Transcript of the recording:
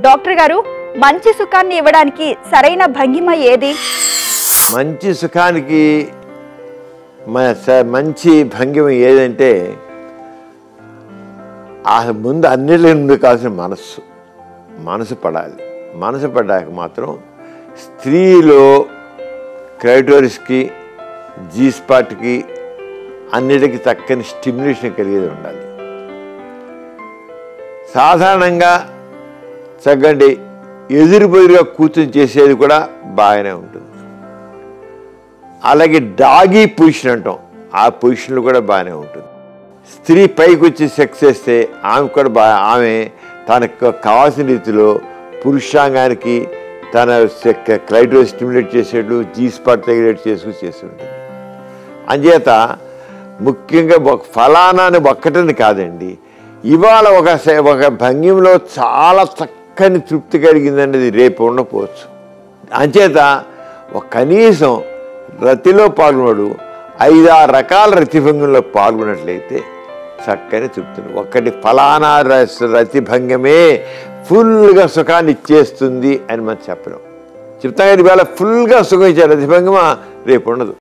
Doctor గారు, మంచి సుఖాన్ని ఇవ్వడానికి సరైన భంగిమ ఏది? మంచి సుఖానికి మంచి భంగిమ ఏదంటే ముందు అన్నిటి ముందు కావాల్సిన మనసు పడాలి. మనసు పడ్డాక మాత్రం స్త్రీలో క్లైటోరిస్కి, జీ స్పాట్కి అన్నిటికీ చక్కని స్టిమ్యులేషన్ కలిగేది ఉండాలి. సాధారణంగా చక్కటి ఎదురుబెదురుగా కూర్చొని చేసేది కూడా బాగానే ఉంటుంది. అలాగే డాగీ పొజిషన్ అంటాం, ఆ పొజిషన్లో కూడా బాగానే ఉంటుంది. స్త్రీ పైకి వచ్చి సెక్స్ చేస్తే ఆమె కూడా ఆమె తనకు కావాల్సిన రీతిలో పురుషాంగానికి తన క్లైటోరిస్ స్టిమ్యులేట్ చేసేట్లు, జీ స్పాట్ రెగ్యులేట్ చేస్తుంటుంది. అంచేత ముఖ్యంగా ఫలానాని ఒక్కటని కాదండి, ఇవాళ ఒక భంగిమలో చాలా చక్కని తృప్తి కలిగిందనేది రేపు ఉండకపోవచ్చు. అంచేత కనీసం రతిలో పాల్గొనడు 5-6 రకాల రతి భంగిమలో పాల్గొన్నట్లయితే చక్కని తృప్తిని. ఒకటి ఫలానా రతి భంగమే ఫుల్గా సుఖాన్ని ఇచ్చేస్తుంది అని మనం చెప్పలేం. చెప్తాం కానీ ఇవాళ ఫుల్గా సుఖం ఇచ్చే రతి భంగిమ రేపు ఉండదు.